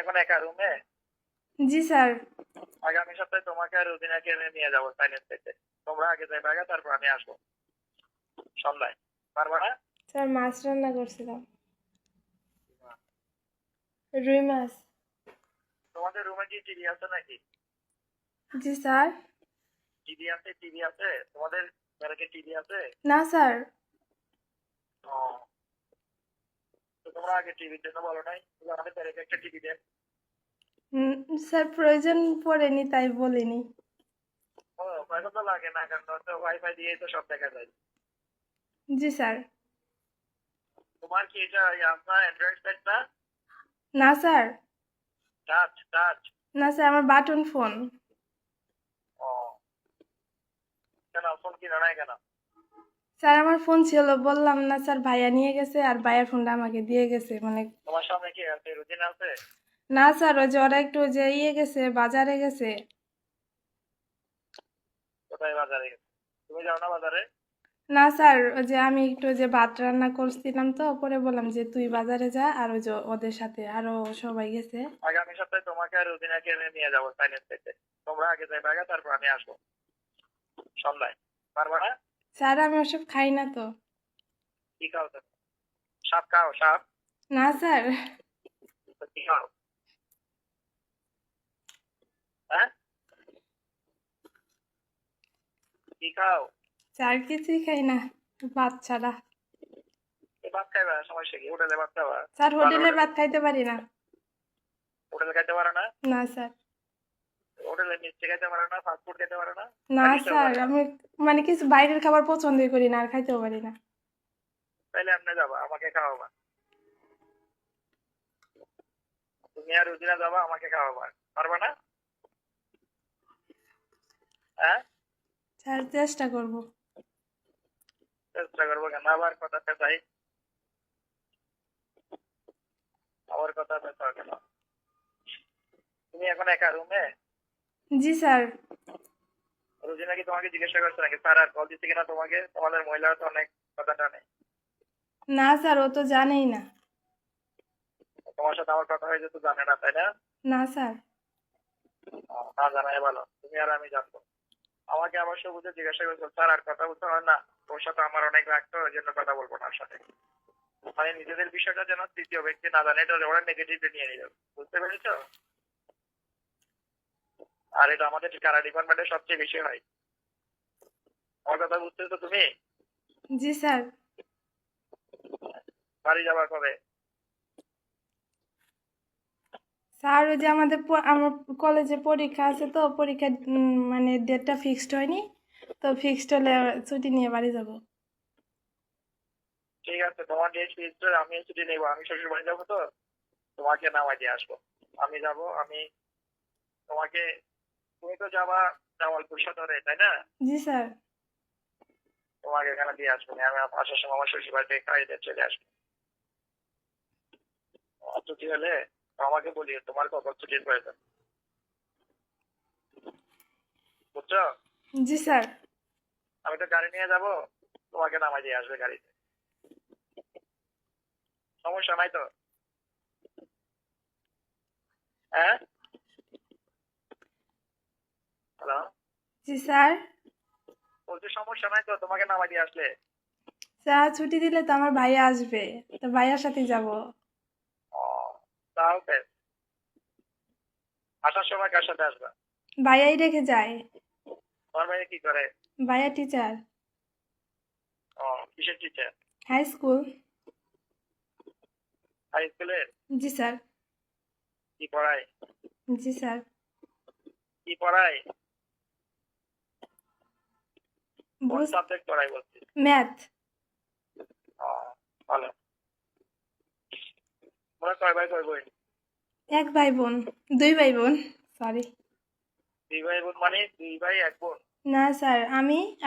এখন একা রুমে? জি স্যার। আগামী সপ্তাহে তোমাকে আর রুজিনাকে নিয়ে যাবো সাইলেন্স থেকে। তোমরা আগে যাবে, আগে তারপর আমি আসবো সন্ধ্যায়। পারবা না? স্যার মাছ রান্না করছিলাম, রুই মাছ। তোমাদের রুমে কি টিভি আছে নাকি? জি স্যার। টিভি আছে? টিভি আছে তোমাদের ঘরে? কি টিভি আছে? না স্যার। ও, তো তোমরা আগে টিভির জন্য বলো নাই আমাদের ঘরে একটা টিভি দেন। স্যার প্রয়োজন পড়েনি তাই বলিনি। ও, এখন তো লাগে না, কারণ তো ওয়াইফাই দিয়ে তো সব দেখা যায়। জি স্যার। তোমার কি এটা আপনার অ্যান্ড্রয়েড সেট না? না স্যার। Touch touch? না স্যার, আমার বাটন ফোন। ও, কেন ফোন কিনা নাই কেন? স্যার আমার ফোন ছিল, বললাম না স্যার, ভাইয়া নিয়ে গেছে আর ভাইয়ার ফোনটা আমাকে দিয়ে গেছে মানে। তোমার সামনে কি আছে, রুজিনা আছে? না স্যার, ওই যে ওরা একটু যে গেছে, বাজারে গেছে। কোথায় বাজারে গেছে? তুমি যাও না বাজারে? না স্যার, ওই যে আমি একটু যে ভাত রান্না করছিলাম তো, পরে বললাম যে তুই বাজারে যা, আর ওই যে ওদের সাথে আরো সবাই গেছে। আগামী সপ্তাহে তোমাকে আর রুজিনাকে নিয়ে যাবো সাইলেন্স থেকে। তোমরা আগে যাবে, আগে তারপর আমি আসবো সন্ধ্যায়। পারবা না? স্যার আমি ওসব খাই না তো। কি খাও তুমি? সাপ খাও? সাপ? না স্যার। তো কি খাও? হ্যাঁ, কি খাও? স্যার কিছুই খাই না, ভাত ছাড়া। এই ভাত খাইবা, সমস্যা কি? হোটেলে ভাত খাবা? স্যার ভালো হোটেলের হোটেল? ভাত খাইতে পারি না। হোটেলে খাইতে পারো না? না স্যার। হোটেলে মিষ্টি খাইতে পারো না? ফাস্ট ফুড খেতে পারো না? না না কিছুও স্যার, পারো না? আমি মানে কিছু বাইরের খাবার পছন্দই করি না আর খাইতেও পারি না। তাইলে আপনি যাবা, আমাকে খাওয়াবা। তুমি আর রুজিনা যাবা, আমাকে খাওয়াবা। পারবা না? হ্যাঁ, স্যার চেষ্টা করব। চেষ্টা করবো কেন? আবার কথা পেঁচাই, আবার কথা পেঁচাও কেন? তুমি এখন একা রুমে? জি স্যার। রুজিনা কি তোমাকে জিজ্ঞাসা করছে নাকি স্যার আর কল দিচ্ছে কিনা তোমাকে? তোমাদের মহিলারা তো অনেক কথা টানে। না স্যার, ও তো জানেই না। তোমার সাথে আমার কথা হয়েছে তো জানে না, তাই না? না স্যার। না জানাই ভালো, তুমি আর আমি জানবো। আমাকে আবার সে বুঝে জিজ্ঞাসা করছো স্যার আর কথা বলতে হয় না? ওর সাথে আমার অনেক রাখতো, ওই জন্য কথা বলবো না ওর সাথে। মানে নিজেদের বিষয়টা যেন তৃতীয় ব্যক্তি না জানে, এটা ওরা নেগেটিভলি নিয়ে নিল। বুঝতে পেরেছো? আর এটা আমাদের কারা ডিপার্টমেন্টে সবচেয়ে বেশি হয়। আমার কথা বুঝতেছো তুমি? জি স্যার। বাড়ি যাবা কবে? স্যার ওই যে আমার কলেজে পরীক্ষা আছে তো, পরীক্ষার মানে ডেটটা ফিক্সড হয়নি, তো ফিক্সড হলে ছুটি নিয়ে বাড়ি যাব। ঠিক আছে, তোমার ডেট ফিক্সড হলে আমি ছুটি নেবো, আমি শ্বশুর বাড়ি যাবো তো, তোমাকে নামাই দিয়ে আসবো। আমি যাব, আমি তোমাকে, তুমি তো যাবা জামালপুর সদরে, তাই না? জি স্যার। তোমাকে এখানে দিয়ে আসবো, আমি আসার সময় আমার শ্বশুর বাড়িতে খাইয়ে দিয়ে চলে আসবো। আর ছুটি হলে আমাকে বলিও তোমার কখন ছুটির প্রয়োজন। বুঝছো? জি স্যার। আমি তো গাড়ি নিয়ে যাব, তোমাকে নামাই দিয়ে আসবে গাড়িতে। সমস্যা নাই তো? হ্যাঁ, হ্যালো? জি স্যার। বলছি সমস্যা নাই তো তোমাকে নামাই দিয়ে আসলে? স্যার ছুটি দিলে তো আমার ভাইয়া আসবে, তো ভাইয়ার সাথে যাব। ও, তাও বেশ। আসার সময় কার সাথে আসবা? ভাইয়াই রেখে যায়। তোমার ভাই কি করে? ভাইয়া টিচার। ও, কিসের টিচার? High school. হাই স্কুলের? জি স্যার। কি পড়ায়? জি স্যার। কি পড়ায়? কোন বুঝ সাবজেক্ট পড়ায় বলছি? ম্যাথ। ও, ভালো। তোমরা কয় ভাই কয় বোন? এক ভাই বোন, দুই ভাই বোন, সরি। দুই ভাই বোন মানে দুই ভাই এক বোন? না স্যার, আমি